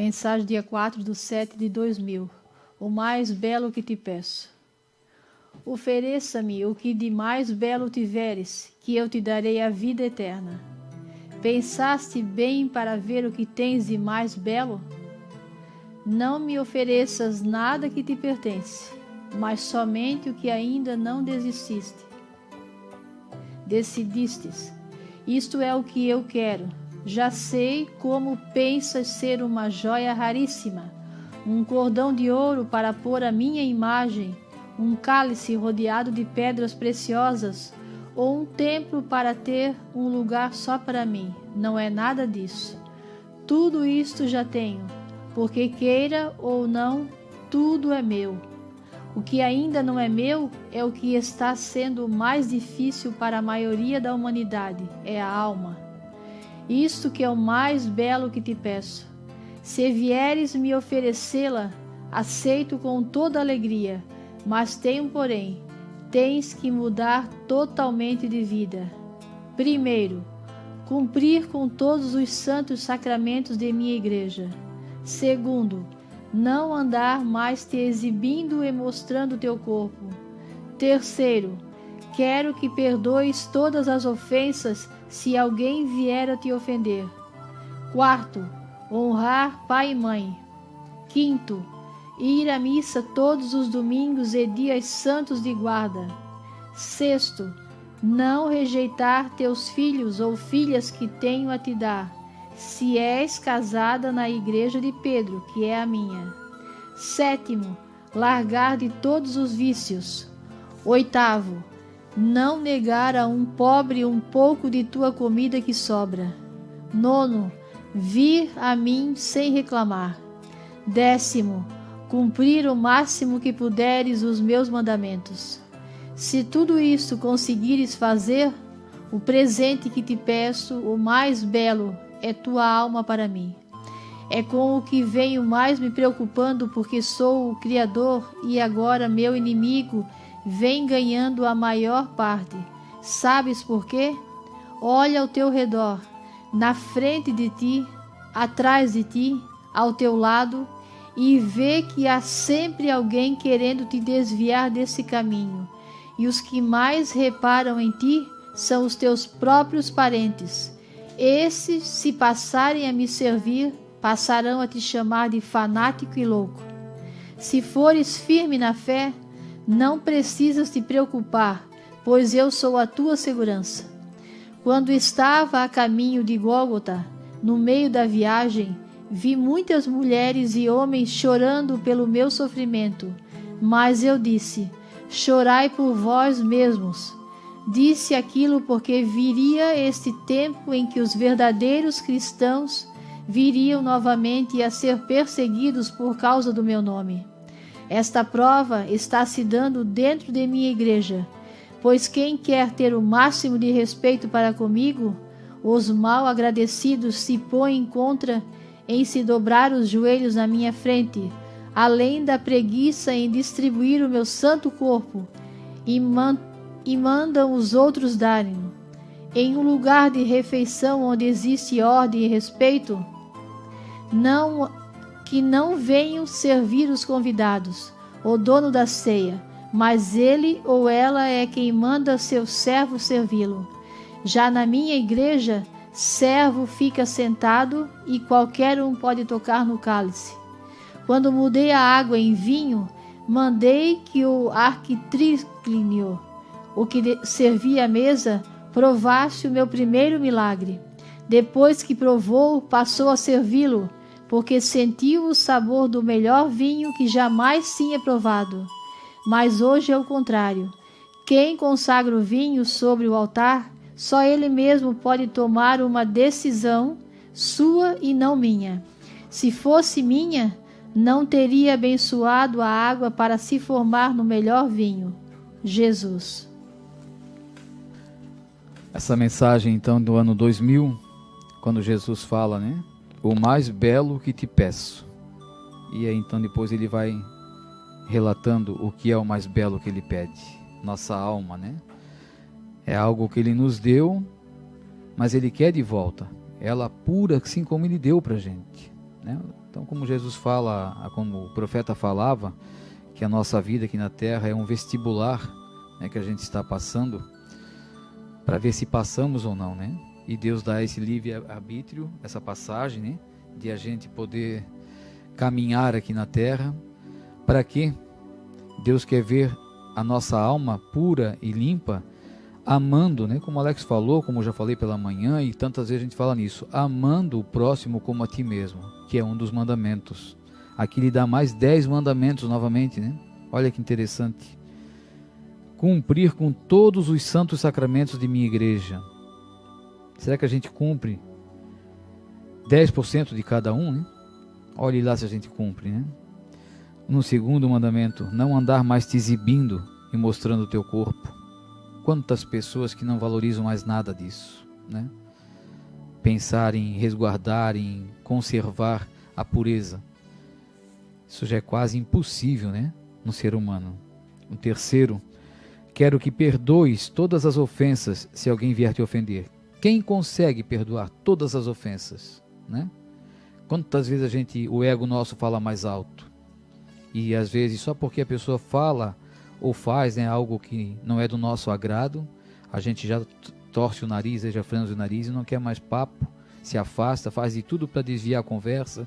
Mensagem dia 4/7/2000. O mais belo que te peço. Ofereça-me o que de mais belo tiveres, que eu te darei a vida eterna. Pensaste bem para ver o que tens de mais belo? Não me ofereças nada que te pertence, mas somente o que ainda não decidistes. Isto é o que eu quero. Já sei como pensas ser uma joia raríssima, um cordão de ouro para pôr a minha imagem, um cálice rodeado de pedras preciosas, ou um templo para ter um lugar só para mim. Não é nada disso. Tudo isto já tenho, porque queira ou não, tudo é meu. O que ainda não é meu é o que está sendo mais difícil para a maioria da humanidade, é a alma. Isto que é o mais belo que te peço. Se vieres me oferecê-la, aceito com toda alegria, mas tenho porém, tens que mudar totalmente de vida. Primeiro, cumprir com todos os santos sacramentos de minha igreja. Segundo, não andar mais te exibindo e mostrando teu corpo. Terceiro, quero que perdoes todas as ofensas se alguém vier a te ofender. Quarto, honrar pai e mãe. Quinto, ir à missa todos os domingos e dias santos de guarda. Sexto, não rejeitar teus filhos ou filhas que tenho a te dar, se és casada na igreja de Pedro, que é a minha. Sétimo, largar de todos os vícios. Oitavo, não negar a um pobre um pouco de tua comida que sobra. Nono, vir a mim sem reclamar. Décimo, cumprir o máximo que puderes os meus mandamentos. Se tudo isto conseguires fazer, o presente que te peço, o mais belo, é tua alma para mim. É com o que venho mais me preocupando, porque sou o Criador e agora meu inimigo vem ganhando a maior parte. Sabes por quê? Olha ao teu redor, na frente de ti, atrás de ti, ao teu lado, e vê que há sempre alguém querendo te desviar desse caminho. E os que mais reparam em ti são os teus próprios parentes. Esses, se passarem a me servir, passarão a te chamar de fanático e louco. Se fores firme na fé, não precisas te preocupar, pois eu sou a tua segurança. Quando estava a caminho de Gólgota, no meio da viagem, vi muitas mulheres e homens chorando pelo meu sofrimento, mas eu disse: chorai por vós mesmos. Disse aquilo porque viria este tempo em que os verdadeiros cristãos viriam novamente a ser perseguidos por causa do meu nome. Esta prova está se dando dentro de minha igreja, pois quem quer ter o máximo de respeito para comigo, os mal agradecidos se põem contra em se dobrar os joelhos na minha frente, além da preguiça em distribuir o meu santo corpo, e mandam os outros darem-no. Em um lugar de refeição onde existe ordem e respeito, que não venham servir os convidados, o dono da ceia, mas ele ou ela é quem manda seu servo servi-lo. Já na minha igreja, servo fica sentado e qualquer um pode tocar no cálice. Quando mudei a água em vinho, mandei que o arquitríclino, o que servia a mesa, provasse o meu primeiro milagre. Depois que provou, passou a servi-lo, porque sentiu o sabor do melhor vinho que jamais tinha provado. Mas hoje é o contrário. Quem consagra o vinho sobre o altar, só ele mesmo pode tomar uma decisão sua e não minha. Se fosse minha, não teria abençoado a água para se formar no melhor vinho. Jesus. Essa mensagem então do ano 2000, quando Jesus fala, né? O mais belo que te peço. E aí então depois ele vai relatando o que é o mais belo que ele pede. Nossa alma, né? É algo que ele nos deu, mas ele quer de volta. Ela pura, assim como ele deu pra gente, né? Então, como Jesus fala, como o profeta falava, que a nossa vida aqui na Terra é um vestibular, né, que a gente está passando, para ver se passamos ou não, né? E Deus dá esse livre-arbítrio, essa passagem, né, de a gente poder caminhar aqui na Terra. Para quê? Deus quer ver a nossa alma pura e limpa, amando, né? Como o Alex falou, como eu já falei pela manhã, e tantas vezes a gente fala nisso, amando o próximo como a ti mesmo, que é um dos mandamentos. Aqui ele dá mais 10 mandamentos novamente, né? Olha que interessante. Cumprir com todos os santos sacramentos de minha igreja. Será que a gente cumpre 10% de cada um, né? Olhe lá se a gente cumpre, né? No segundo mandamento, não andar mais te exibindo e mostrando o teu corpo. Quantas pessoas que não valorizam mais nada disso, né? Pensar em resguardar, em conservar a pureza. Isso já é quase impossível, né? No ser humano. O terceiro, quero que perdoes todas as ofensas se alguém vier te ofender. Quem consegue perdoar todas as ofensas, né? Quantas vezes o ego nosso fala mais alto? E às vezes só porque a pessoa fala ou faz, né, algo que não é do nosso agrado, a gente já torce o nariz, já franze o nariz e não quer mais papo, se afasta, faz de tudo para desviar a conversa,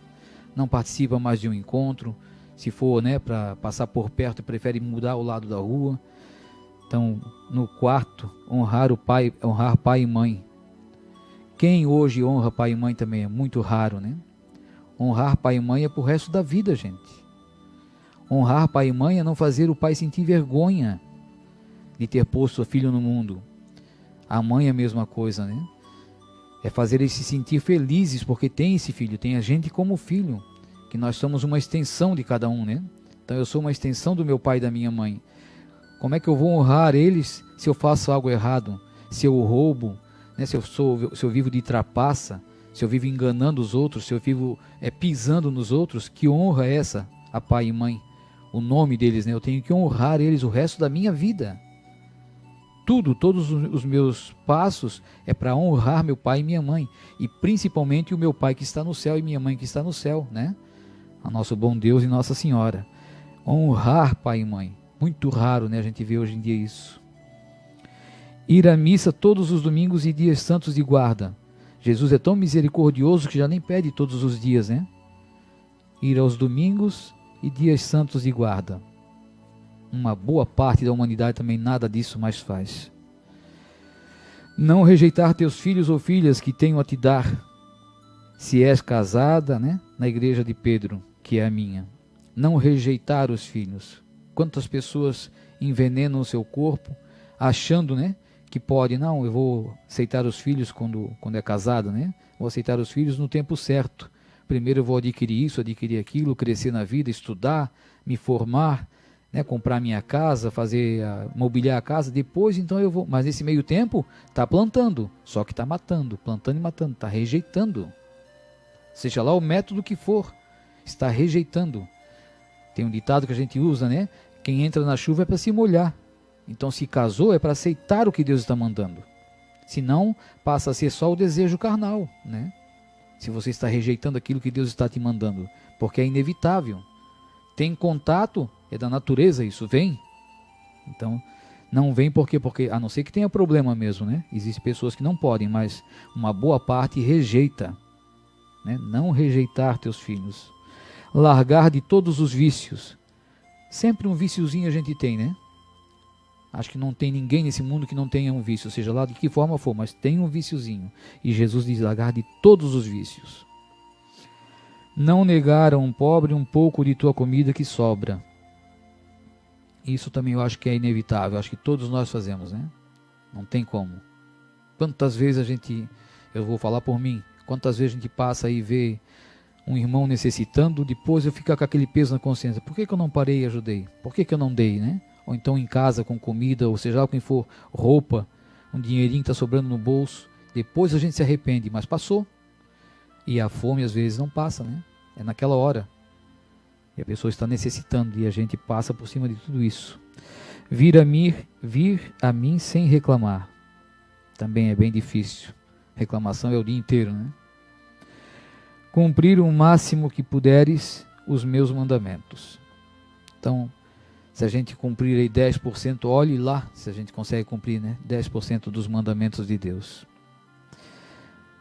não participa mais de um encontro, se for, né, para passar por perto, prefere mudar o lado da rua. Então, no quarto, honrar pai e mãe. Quem hoje honra pai e mãe também é muito raro, né? Honrar pai e mãe é pro resto da vida, gente. Honrar pai e mãe é não fazer o pai sentir vergonha de ter posto o filho no mundo. A mãe é a mesma coisa, né? É fazer eles se sentir felizes porque tem esse filho, tem a gente como filho, que nós somos uma extensão de cada um, né? Então eu sou uma extensão do meu pai e da minha mãe. Como é que eu vou honrar eles se eu faço algo errado? Se eu roubo, né? Se eu vivo de trapaça, se eu vivo enganando os outros, se eu vivo pisando nos outros? Que honra é essa a pai e mãe? O nome deles, né? Eu tenho que honrar eles o resto da minha vida. Todos os meus passos é para honrar meu pai e minha mãe, e principalmente o meu pai que está no céu e minha mãe que está no céu, né? A nosso bom Deus e Nossa Senhora. Honrar pai e mãe, muito raro, né? A gente vê hoje em dia isso. Ir à missa todos os domingos e dias santos de guarda. Jesus é tão misericordioso que já nem pede todos os dias, né? Ir aos domingos e dias santos de guarda. Uma boa parte da humanidade também nada disso mais faz. Não rejeitar teus filhos ou filhas que tenho a te dar. Se és casada, né? Na igreja de Pedro, que é a minha. Não rejeitar os filhos. Quantas pessoas envenenam o seu corpo, achando, né, que pode, não, eu vou aceitar os filhos quando é casado, né? Vou aceitar os filhos no tempo certo. Primeiro eu vou adquirir isso, adquirir aquilo, crescer na vida, estudar, me formar, né, comprar minha casa, mobiliar a casa, depois então eu vou, mas nesse meio tempo está plantando, só que está matando, plantando e matando, está rejeitando, seja lá o método que for, está rejeitando. Tem um ditado que a gente usa, né? Quem entra na chuva é para se molhar, então se casou é para aceitar o que Deus está mandando, senão passa a ser só o desejo carnal, né? Se você está rejeitando aquilo que Deus está te mandando, porque é inevitável. Tem contato, é da natureza isso, vem. Então, não vem porque a não ser que tenha problema mesmo, né? Existem pessoas que não podem, mas uma boa parte rejeita, né? Não rejeitar teus filhos. Largar de todos os vícios. Sempre um viciozinho a gente tem, né? Acho que não tem ninguém nesse mundo que não tenha um vício, seja lá de que forma for, mas tem um viciozinho. E Jesus diz, largar de todos os vícios. Não negar a um pobre um pouco de tua comida que sobra. Isso também eu acho que é inevitável, acho que todos nós fazemos, né? Não tem como. Quantas vezes eu vou falar por mim, quantas vezes a gente passa aí e vê um irmão necessitando, depois eu fico com aquele peso na consciência. Por que eu não parei e ajudei? Por que eu não dei, né? Ou então em casa com comida, ou seja lá quem for, roupa, um dinheirinho que está sobrando no bolso. Depois a gente se arrepende, mas passou. E a fome às vezes não passa, né? É naquela hora. E a pessoa está necessitando e a gente passa por cima de tudo isso. Vir a mim sem reclamar. Também é bem difícil. Reclamação é o dia inteiro, né? cumprir o máximo que puderes os meus mandamentos. Então, se a gente cumprir aí 10%, olhe lá se a gente consegue cumprir, né? 10% dos mandamentos de Deus.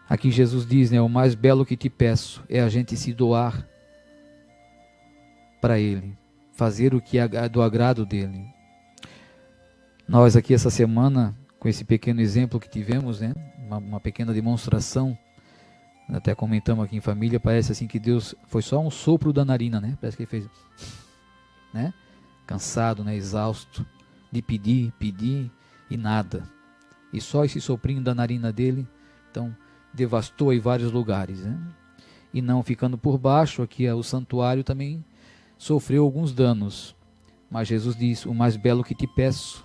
Aqui Jesus diz, né? O mais belo que te peço é a gente se doar para Ele, fazer o que é do agrado dEle. Nós aqui essa semana, com esse pequeno exemplo que tivemos, né? Uma pequena demonstração, até comentamos aqui em família, parece assim que Deus foi só um sopro da narina, né? Parece que Ele fez, né? Cansado, né? Exausto, de pedir e nada. E só esse soprinho da narina dele, então, devastou aí vários lugares, né? E não ficando por baixo, aqui o santuário também sofreu alguns danos. Mas Jesus diz, o mais belo que te peço.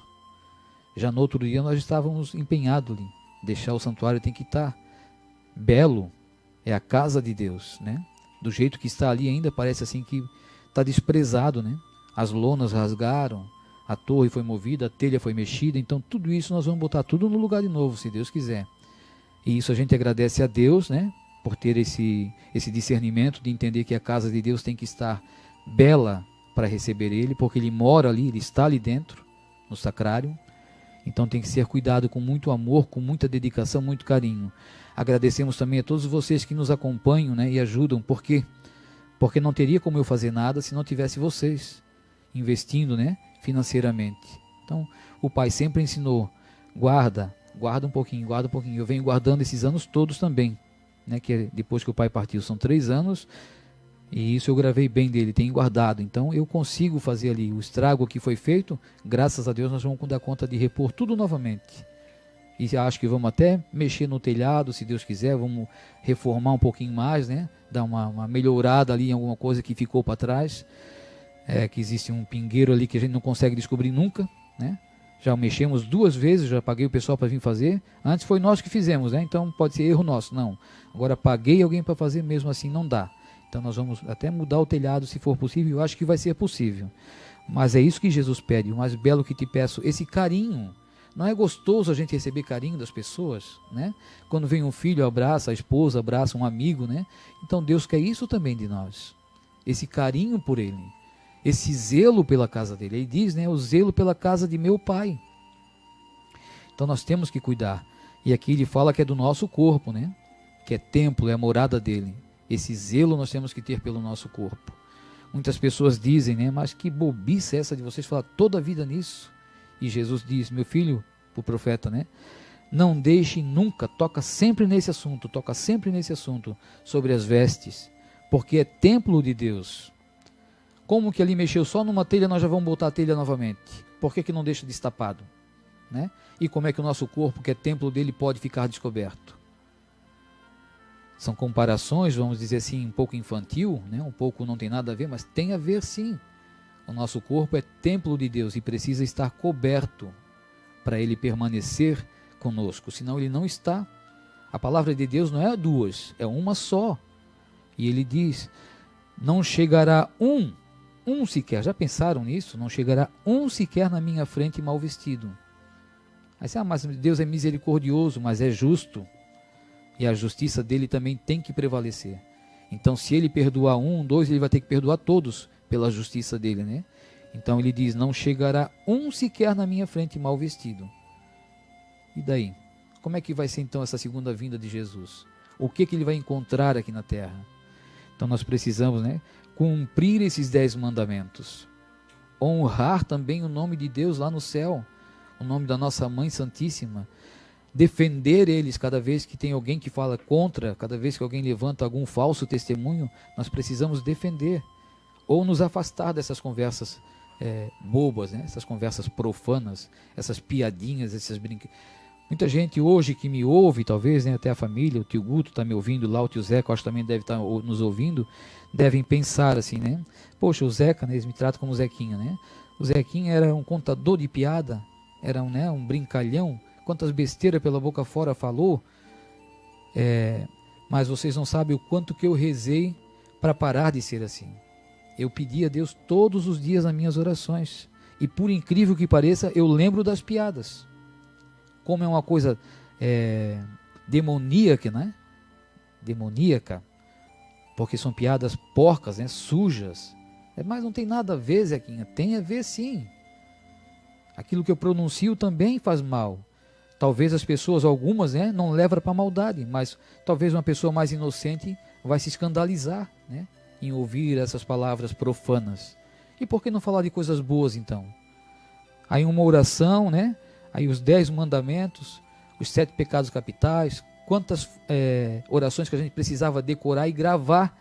Já no outro dia nós estávamos empenhados ali. Deixar o santuário tem que estar belo. É a casa de Deus, né? Do jeito que está ali ainda parece assim que está desprezado, né? As lonas rasgaram, a torre foi movida, a telha foi mexida. Então tudo isso nós vamos botar tudo no lugar de novo, se Deus quiser. E isso a gente agradece a Deus, né? Por ter esse discernimento de entender que a casa de Deus tem que estar bela para receber Ele, porque Ele mora ali, Ele está ali dentro, no sacrário. Então tem que ser cuidado com muito amor, com muita dedicação, muito carinho. Agradecemos também a todos vocês que nos acompanham, né, e ajudam. Por quê? Porque não teria como eu fazer nada se não tivesse vocês investindo, né, financeiramente. Então o Pai sempre ensinou, guarda um pouquinho. Eu venho guardando esses anos todos também, né, que depois que o Pai partiu são 3 anos, e isso eu gravei bem dele, tenho guardado. Então eu consigo fazer ali o estrago que foi feito, graças a Deus nós vamos dar conta de repor tudo novamente. E acho que vamos até mexer no telhado, se Deus quiser, vamos reformar um pouquinho mais, né? Dar uma melhorada ali em alguma coisa que ficou para trás, que existe um pingueiro ali que a gente não consegue descobrir nunca, né? Já mexemos 2 vezes, já paguei o pessoal para vir fazer. Antes foi nós que fizemos, né? Então pode ser erro nosso, não. Agora paguei alguém para fazer, mesmo assim não dá. Então nós vamos até mudar o telhado se for possível, eu acho que vai ser possível. Mas é isso que Jesus pede, o mais belo que te peço, esse carinho. Não é gostoso a gente receber carinho das pessoas, né? Quando vem um filho, abraça a esposa, abraça um amigo, né? Então Deus quer isso também de nós. Esse carinho por Ele, esse zelo pela casa dele. Ele diz, né? O zelo pela casa de meu Pai. Então nós temos que cuidar. E aqui ele fala que é do nosso corpo, né? Que é templo, é a morada dele. Esse zelo nós temos que ter pelo nosso corpo. Muitas pessoas dizem, né? Mas que bobice é essa de vocês falar toda a vida nisso? E Jesus diz, meu filho, o profeta, né? Não deixe nunca, toca sempre nesse assunto, sobre as vestes, porque é templo de Deus. Como que ali mexeu só numa telha, nós já vamos botar a telha novamente? Por que não deixa destapado? Né? E como é que o nosso corpo, que é templo dele, pode ficar descoberto? São comparações, vamos dizer assim, um pouco infantil, né? Um pouco não tem nada a ver, mas tem a ver sim. O nosso corpo é templo de Deus e precisa estar coberto para ele permanecer conosco, senão ele não está. A palavra de Deus não é 2, é uma só. E ele diz, não chegará um sequer, já pensaram nisso? Não chegará um sequer na minha frente mal vestido. Aí você, mas Deus é misericordioso, mas é justo. E a justiça dele também tem que prevalecer. Então se ele perdoar 1, 2, ele vai ter que perdoar todos pela justiça dele, né? Então ele diz, não chegará um sequer na minha frente mal vestido. E daí? Como é que vai ser então essa segunda vinda de Jesus? O que ele vai encontrar aqui na terra? Então nós precisamos, né, cumprir esses 10 mandamentos. Honrar também o nome de Deus lá no céu, o nome da nossa Mãe Santíssima. Defender eles cada vez que tem alguém que fala contra, cada vez que alguém levanta algum falso testemunho, nós precisamos defender. Ou nos afastar dessas conversas bobas, né? Essas conversas profanas, essas piadinhas, essas brincadeiras. Muita gente hoje que me ouve, talvez, né, até a família, o tio Guto está me ouvindo lá, o tio Zeca, acho que também deve estar nos ouvindo, devem pensar assim, né? Poxa, o Zeca, né, eles me tratam como Zequinha, né? O Zequinha era um contador de piada, era um brincalhão, quantas besteiras pela boca fora falou, mas vocês não sabem o quanto que eu rezei para parar de ser assim. Eu pedi a Deus todos os dias nas minhas orações, e por incrível que pareça, eu lembro das piadas. Como é uma coisa demoníaca, né? Demoníaca. porque são piadas porcas, né, sujas. Mas não tem nada a ver, Zequinha. Tem a ver sim. Aquilo que eu pronuncio também faz mal. Talvez as pessoas, algumas, né, não levam para a maldade, mas talvez uma pessoa mais inocente vai se escandalizar, né, em ouvir essas palavras profanas. E por que não falar de coisas boas então? Aí uma oração, né, aí os 10 mandamentos, os 7 pecados capitais, quantas orações que a gente precisava decorar e gravar,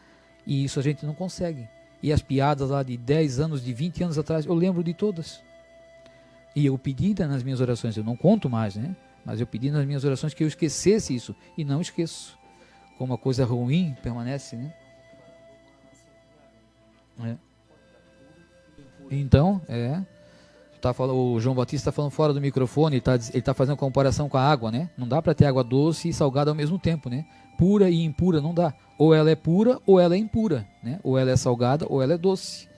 e isso a gente não consegue. E as piadas lá de 10 anos, de 20 anos atrás, eu lembro de todas. E eu pedi nas minhas orações, eu não conto mais, né? Mas eu pedi nas minhas orações que eu esquecesse isso, e não esqueço. Como uma coisa ruim permanece, né? Então, o João Batista está falando fora do microfone, ele tá fazendo comparação com a água, né? Não dá para ter água doce e salgada ao mesmo tempo, né? Pura e impura não dá. Ou ela é pura ou ela é impura, né? Ou ela é salgada ou ela é doce.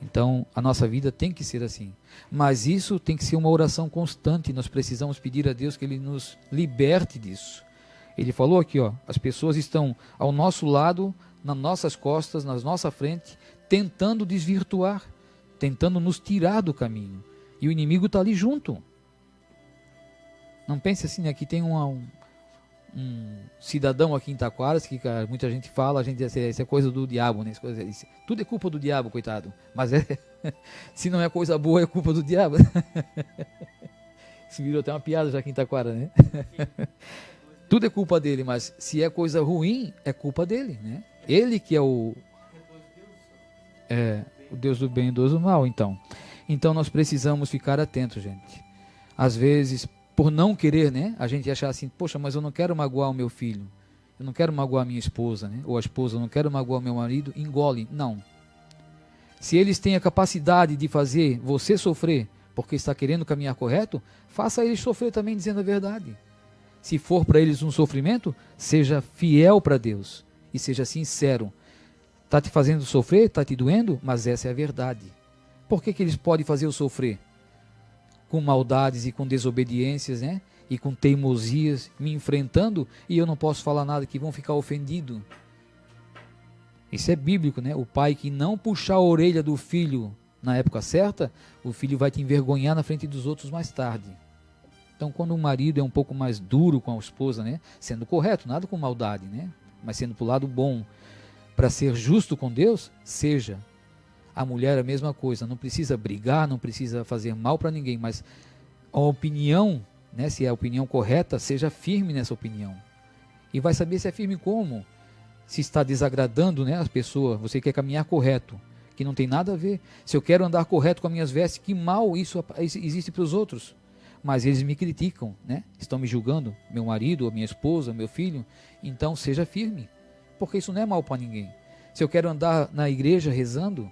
Então, a nossa vida tem que ser assim. Mas isso tem que ser uma oração constante. Nós precisamos pedir a Deus que Ele nos liberte disso. Ele falou aqui, as pessoas estão ao nosso lado, nas nossas costas, na nossa frente, tentando desvirtuar, tentando nos tirar do caminho. E o inimigo está ali junto. Não pense assim, aqui tem um cidadão aqui em Taquaras, que muita gente fala, isso é coisa do diabo, né? Tudo é culpa do diabo, coitado. Mas se não é coisa boa, é culpa do diabo. Isso virou até uma piada já aqui em Taquara, né? Tudo é culpa dele, mas se é coisa ruim, é culpa dele, né? Ele que é o Deus do bem e o Deus do mal, então. Então nós precisamos ficar atentos, gente. Às vezes, por não querer, né, a gente achar assim, poxa, mas eu não quero magoar o meu filho, eu não quero magoar a minha esposa, né, ou a esposa, eu não quero magoar o meu marido, engole. Não. Se eles têm a capacidade de fazer você sofrer porque está querendo caminhar correto, faça eles sofrer também dizendo a verdade. Se for para eles um sofrimento, seja fiel para Deus e seja sincero. Está te fazendo sofrer, está te doendo, mas essa é a verdade. Por que eles podem fazer eu sofrer? Com maldades e com desobediências, né? E com teimosias, me enfrentando, e eu não posso falar nada, que vão ficar ofendidos. Isso é bíblico, né? O pai que não puxar a orelha do filho na época certa, o filho vai te envergonhar na frente dos outros mais tarde. Então, quando um marido é um pouco mais duro com a esposa, né? Sendo correto, nada com maldade, né? Mas sendo para o lado bom, para ser justo com Deus, seja. A mulher é a mesma coisa, não precisa brigar, não precisa fazer mal para ninguém, mas a opinião, né, se é a opinião correta, seja firme nessa opinião. E vai saber se é firme como? Se está desagradando, né, as pessoas, você quer caminhar correto, que não tem nada a ver. Se eu quero andar correto com as minhas vestes, que mal isso existe para os outros? Mas eles me criticam, né? Estão me julgando, meu marido, a minha esposa, meu filho. Então seja firme, porque isso não é mal para ninguém. Se eu quero andar na igreja rezando,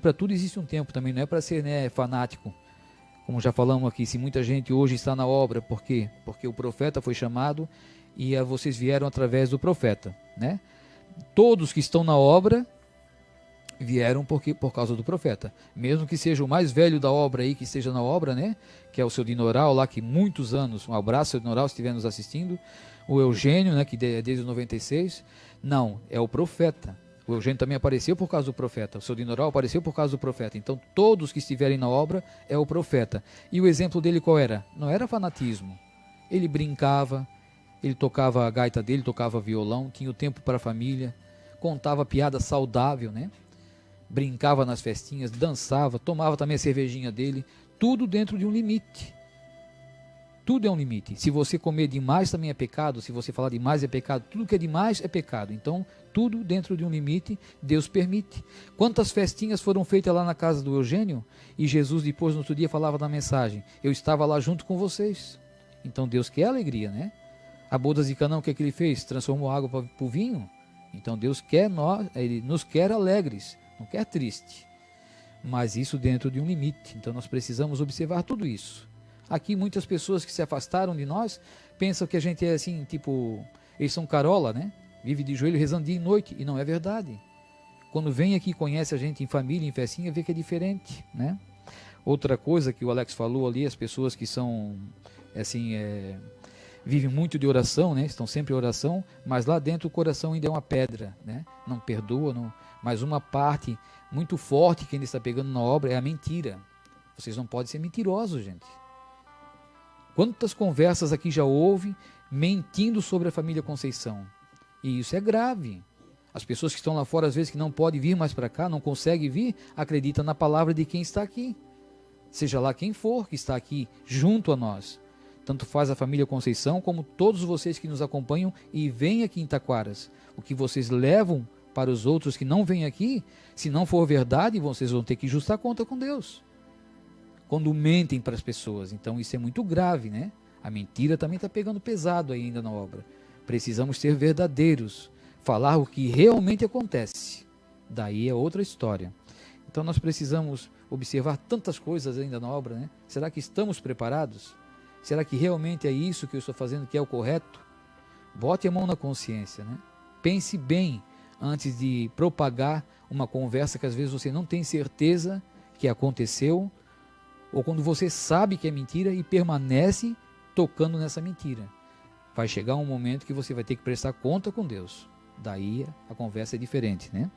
para tudo existe um tempo também, não é para ser, né, fanático. Como já falamos aqui, se muita gente hoje está na obra, por quê? Porque o profeta foi chamado e vocês vieram através do profeta, né? Todos que estão na obra vieram por causa do profeta. Mesmo que seja o mais velho da obra aí, que esteja na obra, né? Que é o seu Dinoral lá, que muitos anos, um abraço seu Dinoral, se estiver nos assistindo, o Eugênio, né, que desde os 96, não, é o profeta. O Eugênio também apareceu por causa do profeta. O seu Dinoral apareceu por causa do profeta. Então, todos que estiverem na obra é o profeta. E o exemplo dele qual era? Não era fanatismo. Ele brincava, ele tocava a gaita dele, tocava violão, tinha o tempo para a família, contava piada saudável, né? Brincava nas festinhas, dançava, tomava também a cervejinha dele. Tudo dentro de um limite. Tudo é um limite. Se você comer demais também é pecado. Se você falar demais é pecado. Tudo que é demais é pecado. Então, tudo dentro de um limite, Deus permite. Quantas festinhas foram feitas lá na casa do Eugênio? E Jesus depois, no outro dia, falava na mensagem: eu estava lá junto com vocês. Então, Deus quer alegria, né? A bodas de Canaã, o que é que ele fez? Transformou água para o vinho. Então, Deus quer Ele nos quer alegres, não quer triste. Mas isso dentro de um limite. Então, nós precisamos observar tudo isso. Aqui muitas pessoas que se afastaram de nós pensam que a gente é assim, tipo, eles são carola, né? Vive de joelho rezando dia e noite, e não é verdade. Quando vem aqui e conhece a gente em família, em festinha, vê que é diferente, né? Outra coisa que o Alex falou ali, as pessoas que são, assim, vivem muito de oração, né? Estão sempre em oração, mas lá dentro o coração ainda é uma pedra, né? Não perdoa, não. Mas uma parte muito forte que ainda está pegando na obra é a mentira. Vocês não podem ser mentirosos, gente. Quantas conversas aqui já houve mentindo sobre a família Conceição? E isso é grave. As pessoas que estão lá fora, às vezes, que não podem vir mais para cá, não conseguem vir, acreditam na palavra de quem está aqui. Seja lá quem for que está aqui junto a nós. Tanto faz a família Conceição, como todos vocês que nos acompanham e vêm aqui em Taquaras. O que vocês levam para os outros que não vêm aqui, se não for verdade, vocês vão ter que justar conta com Deus. Quando mentem para as pessoas. Então isso é muito grave, né? A mentira também está pegando pesado ainda na obra. Precisamos ser verdadeiros. Falar o que realmente acontece. Daí é outra história. Então nós precisamos observar tantas coisas ainda na obra, né? Será que estamos preparados? Será que realmente é isso que eu estou fazendo que é o correto? Bote a mão na consciência, né? Pense bem antes de propagar uma conversa que às vezes você não tem certeza que aconteceu, ou quando você sabe que é mentira e permanece tocando nessa mentira. Vai chegar um momento que você vai ter que prestar conta com Deus. Daí a conversa é diferente, né?